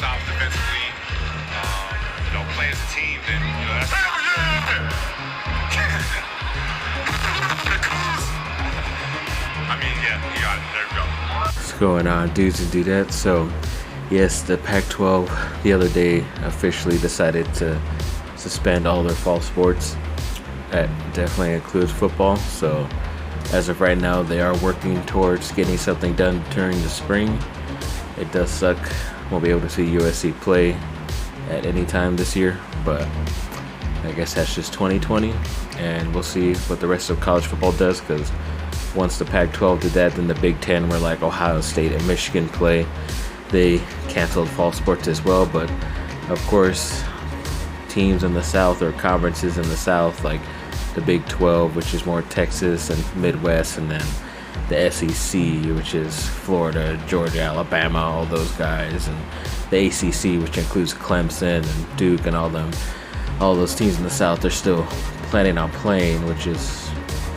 stops defensively, play as a team, then that's. I mean, yeah, you got it. There we go. What's going on, dudes and dudettes? So, yes, the Pac-12 the other day officially decided to suspend all their fall sports. That definitely includes football. So, as of right now, they are working towards getting something done during the spring. It does suck. Won't be able to see USC play at any time this year, but I guess that's just 2020, and we'll see what the rest of college football does, because once the Pac-12 did that, then the Big Ten were like Ohio State and Michigan play. They canceled fall sports as well, but of course teams in the South or conferences in the South, like the Big 12, which is more Texas and Midwest, and then the SEC, which is Florida, Georgia, Alabama, all those guys, and the ACC, which includes Clemson and Duke and all those teams in the South, they're still planning on playing, which is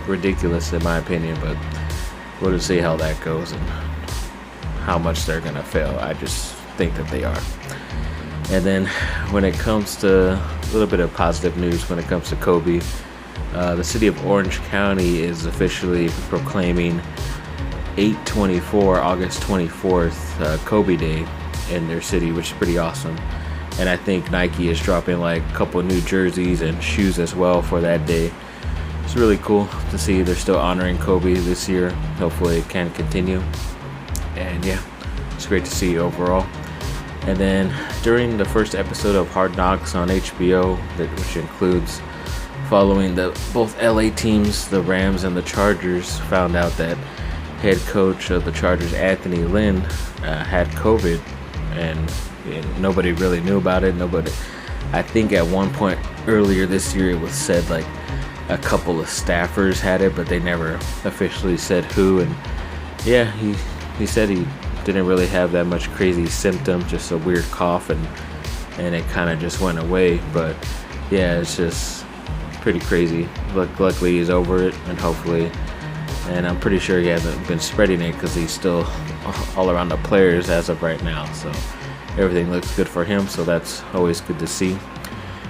ridiculous in my opinion, but we'll just see how that goes and how much they're gonna fail. I just think that they are. And then when it comes to a little bit of positive news when it comes to Kobe, the city of Orange County is officially proclaiming 8/24, August 24th, Kobe Day in their city, which is pretty awesome. And I think Nike is dropping like a couple new jerseys and shoes as well for that day. It's really cool to see they're still honoring Kobe this year. Hopefully it can continue. And yeah, it's great to see overall. And then during the first episode of Hard Knocks on HBO, which includes following both LA teams, the Rams and the Chargers, found out that head coach of the Chargers, Anthony Lynn, had COVID, and nobody really knew about it. I think at one point earlier this year it was said like a couple of staffers had it, but they never officially said who. And yeah, he said he didn't really have that much crazy symptoms, just a weird cough, and it kind of just went away. But yeah, it's just pretty crazy. Luckily he's over it, and hopefully, and I'm pretty sure he hasn't been spreading it because he's still all around the players as of right now, so everything looks good for him, so that's always good to see.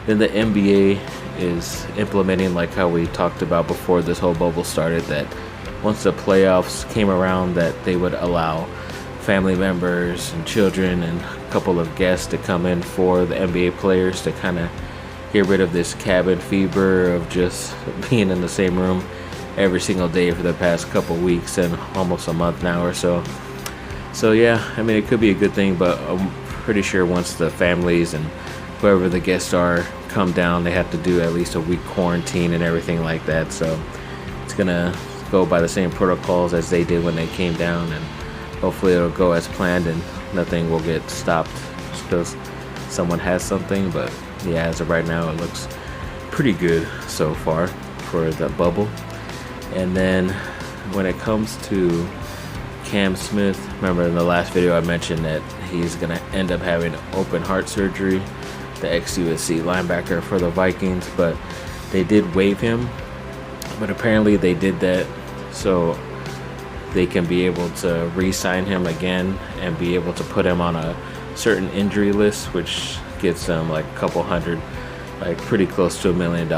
Then the NBA is implementing, like how we talked about before this whole bubble started, that once the playoffs came around, that they would allow family members and children and a couple of guests to come in for the NBA players to kind of get rid of this cabin fever of just being in the same room every single day for the past couple weeks and almost a month now or so. So yeah, I mean, it could be a good thing, but I'm pretty sure once the families and whoever the guests are come down, they have to do at least a week quarantine and everything like that. So it's gonna go by the same protocols as they did when they came down, and hopefully it'll go as planned and nothing will get stopped just because someone has something. But yeah, as of right now, it looks pretty good so far for the bubble. And then when it comes to Cam Smith, remember in the last video I mentioned that he's going to end up having open heart surgery, the ex-USC linebacker for the Vikings, but they did waive him. But apparently they did that so they can be able to re-sign him again and be able to put him on a certain injury list, which gets them like a couple hundred, like pretty close to $1 million,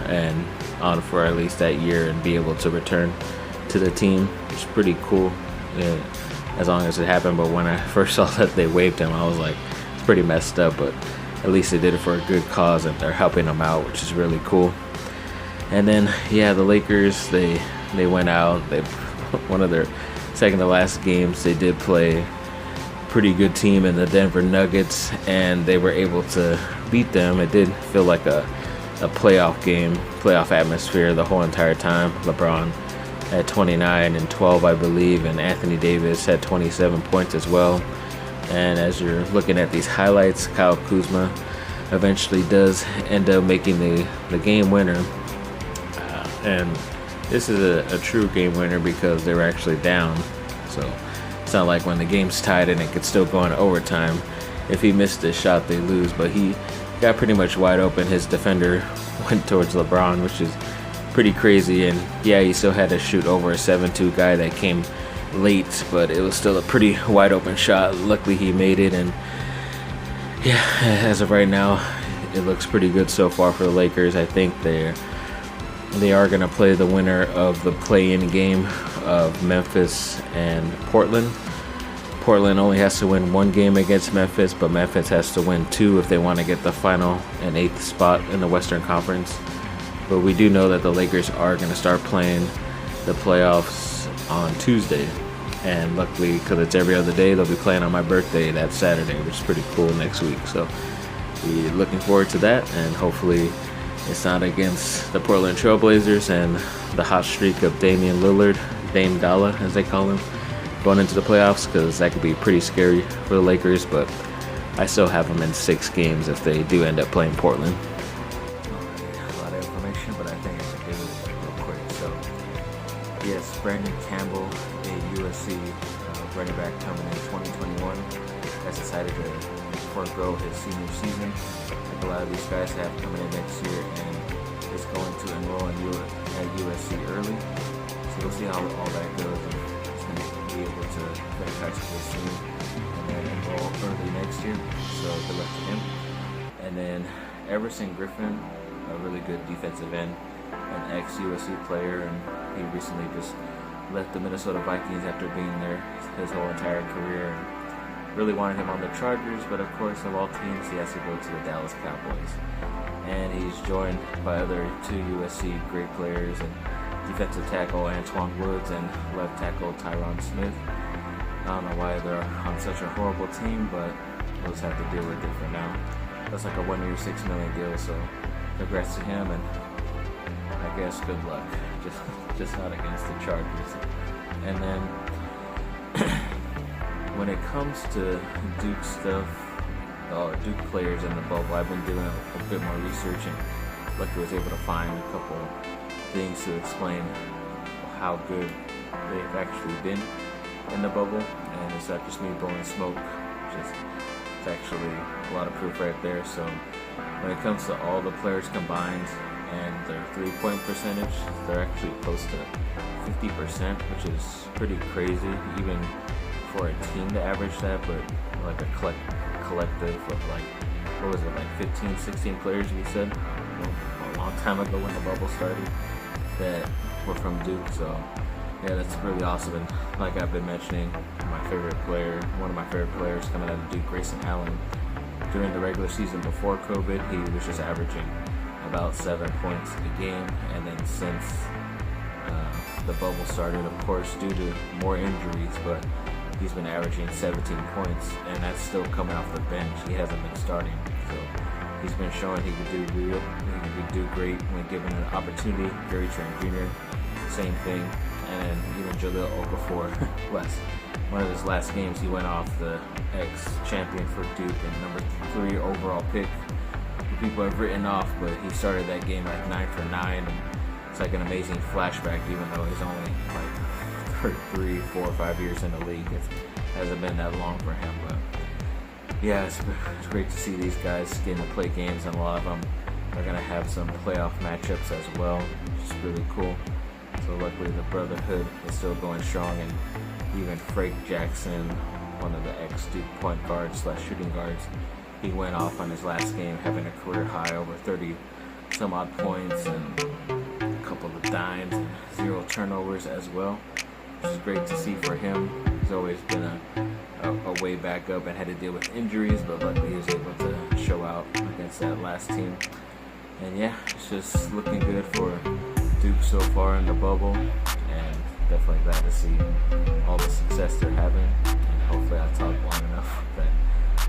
and on for at least that year, and be able to return to the team. It's pretty cool, yeah, as long as it happened. But when I first saw that they waived him, I was like, it's pretty messed up, but at least they did it for a good cause and they're helping him out, which is really cool. And then yeah, the Lakers, they went out, one of their second to last games, they did play pretty good team in the Denver Nuggets, and they were able to beat them. It did feel like a playoff game, playoff atmosphere the whole entire time. LeBron had 29 and 12, I believe, and Anthony Davis had 27 points as well. And as you're looking at these highlights, Kyle Kuzma eventually does end up making the game winner. And this is a true game winner because they were actually down. So it's not like when the game's tied and it could still go into overtime. If he missed this shot, they lose. But he got pretty much wide open. His defender went towards LeBron, which is pretty crazy. And yeah, he still had to shoot over a 7-2 guy that came late, but it was still a pretty wide open shot. Luckily he made it, and Yeah, as of right now, it looks pretty good so far for the Lakers. I think they are going to play the winner of the play-in game of Memphis and Portland. Portland only has to win one game against Memphis, but Memphis has to win two if they want to get the final and 8th spot in the Western Conference. But we do know that the Lakers are going to start playing the playoffs on Tuesday. And luckily, because it's every other day, they'll be playing on my birthday that Saturday, which is pretty cool next week. So we're looking forward to that, and hopefully it's not against the Portland Trailblazers and the hot streak of Damian Lillard, Dame Dalla as they call him, going into the playoffs, because that could be pretty scary for the Lakers. But I still have them in 6 games if they do end up playing Portland. A lot of information, but I think I can do it real quick. So yes, Brandon Campbell, a USC running back coming in 2021, has decided to forego his senior season, like a lot of these guys have coming in next year, and is going to enroll at USC early. So we'll see how all that goes. And he's going to be able to finish high school soon and then enroll early next year. So good luck to him. And then Everson Griffin, a really good defensive end, an ex-USC player, and he recently just left the Minnesota Vikings after being there his whole entire career. And really wanted him on the Chargers, but of course, of all teams, he has to go to the Dallas Cowboys. And he's joined by other 2 USC great players, and defensive tackle Antoine Woods and left tackle Tyron Smith. I don't know why they're on such a horrible team, but we'll just have to deal with it for now. That's like a 1-year, $6 million deal, so congrats to him, and I guess good luck. Just not against the Chargers. And then when it comes to Duke stuff, Duke players in the bubble, I've been doing a bit more research, and luckily was able to find a couple things to explain how good they've actually been in the bubble. And it's not just me blowing smoke, it's actually a lot of proof right there. So when it comes to all the players combined and their 3-point percentage, they're actually close to 50%, which is pretty crazy, even for a team to average that. But like a collective of like, what was it, like 15, 16 players we said a long time ago when the bubble started that were from Duke. So yeah, that's really awesome. And like I've been mentioning, one of my favorite players coming out of Duke, Grayson Allen, during the regular season before COVID, he was just averaging about 7 points a game. And then since the bubble started, of course, due to more injuries, but he's been averaging 17 points, and that's still coming off the bench. He hasn't been starting, so he's been showing he could do great when given an opportunity. Gary Trent Jr., same thing, and even Jahlil Okafor, one of his last games, he went off the ex-champion for Duke and number 3 overall pick. People have written off, but he started that game like 9 for 9, and it's like an amazing flashback, even though he's only like 3, 4, 5 years in the league. It hasn't been that long for him, but yeah, it's great to see these guys getting to play games, and a lot of them are going to have some playoff matchups as well, which is really cool. So luckily the brotherhood is still going strong, and even Frank Jackson, one of the ex-Duke point guards / shooting guards, he went off on his last game, having a career high over 30 some odd points and a couple of dimes and 0 turnovers as well, which is great to see for him. He's always been a way back up and had to deal with injuries, but luckily he was able to show out against that last team. And yeah, it's just looking good for Duke so far in the bubble, and definitely glad to see all the success they're having. And hopefully I talked long enough for that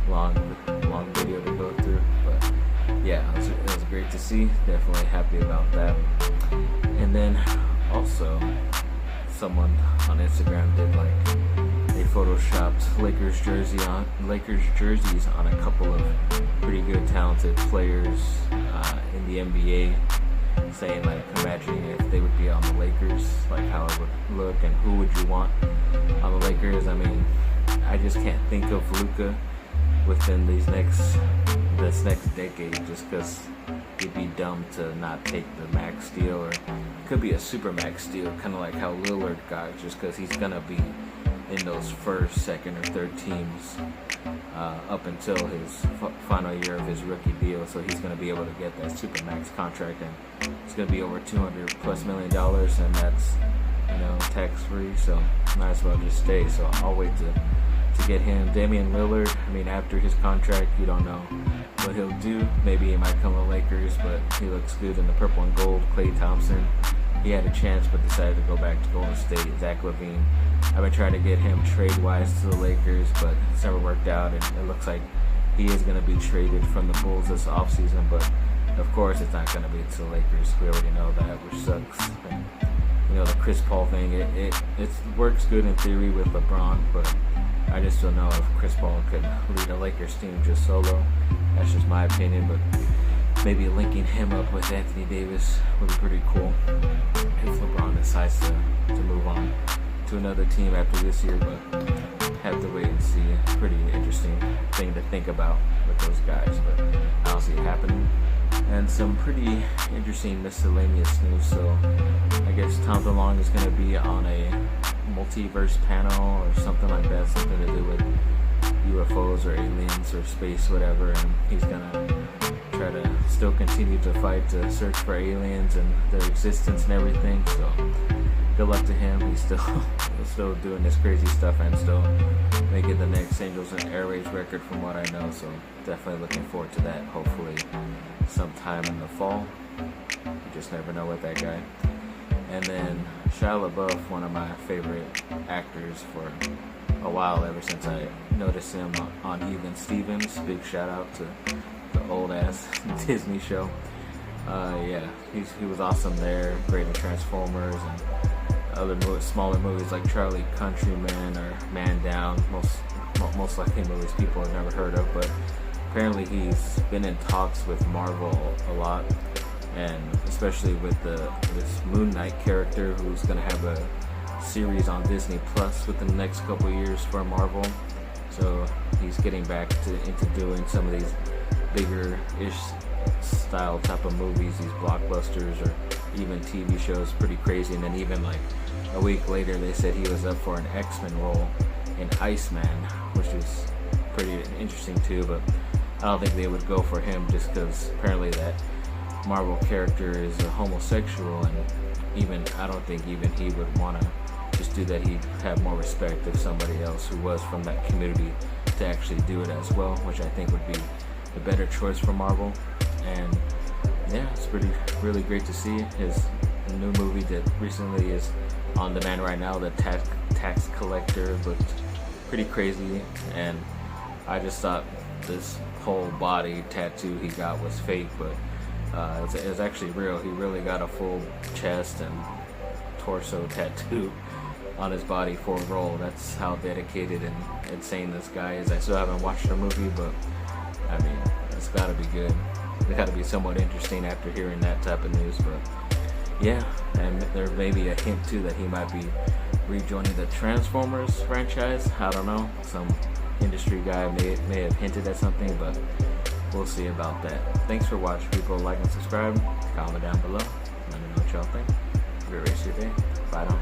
long video to go through. But yeah, it was great to see. Definitely happy about that. And then also, someone on Instagram did they photoshopped Lakers jerseys on a couple of pretty good talented players in the NBA, saying imagining if they would be on the Lakers, how it would look and who would you want on the Lakers. I mean, I just can't think of Luka within this next decade, just because it'd be dumb to not take the max deal, or it could be a super max deal, kind of like how Lillard got, just because he's gonna be in those first, second, or third teams up until his final year of his rookie deal. So he's going to be able to get that supermax contract, and it's going to be over $200+ million, and that's tax free. So might as well just stay. So I'll wait to get him. Damian Lillard, I mean, after his contract, you don't know what he'll do. Maybe he might come to Lakers, but he looks good in the purple and gold. Klay Thompson, he had a chance but decided to go back to Golden State. Zach LaVine, I've been trying to get him trade-wise to the Lakers, but it's never worked out, and it looks like he is going to be traded from the Bulls this offseason, but of course it's not going to be to the Lakers. We already know that, which sucks. And, the Chris Paul thing, it works good in theory with LeBron, but I just don't know if Chris Paul could lead a Lakers team just solo. That's just my opinion, but maybe linking him up with Anthony Davis would be pretty cool if LeBron decides to move on to another team after this year, but have to wait and see. Pretty interesting thing to think about with those guys, but I don't see it happening. And some pretty interesting miscellaneous news. So I guess Tom DeLonge is going to be on a multiverse panel or something like that, something to do with UFOs or aliens or space, whatever, and he's going to try to still continue to fight to search for aliens and their existence and everything. So good luck to him. He's still doing this crazy stuff and still making the next Angels and Airwaves record from what I know. So definitely looking forward to that. Hopefully sometime in the fall. You just never know with that guy. And then Shia LaBeouf, one of my favorite actors for a while, ever since I noticed him on Even Stevens. Big shout out to the old ass Disney show. He was awesome there. Great in Transformers and other smaller movies like Charlie Countryman or Man Down. Most likely movies people have never heard of, but apparently he's been in talks with Marvel a lot, and especially with this Moon Knight character who's going to have a series on Disney Plus within the next couple years for Marvel. So he's getting back into doing some of these bigger-ish style type of movies, these blockbusters or even TV shows. Pretty crazy. And then even like a week later they said he was up for an X-Men role in Iceman, which is pretty interesting too, but I don't think they would go for him just because apparently that Marvel character is a homosexual, and I don't think even he would want to just do that. He'd have more respect if somebody else who was from that community to actually do it as well, which I think would be the better choice for Marvel. And yeah, it's really great to see. His new movie that recently is on demand right now, The Tax Collector, looked pretty crazy, and I just thought this whole body tattoo he got was fake, but it's actually real. He really got a full chest and torso tattoo on his body for a role. That's how dedicated and insane this guy is. I still haven't watched the movie, but I mean, it's got to be good. It got to be somewhat interesting after hearing that type of news. But yeah, and there may be a hint too that he might be rejoining the Transformers franchise. I don't know. Some industry guy may have hinted at something, but we'll see about that. Thanks for watching, people. Like and subscribe. Comment down below. Let me know what y'all think. Have a great rest of your day. Bye now.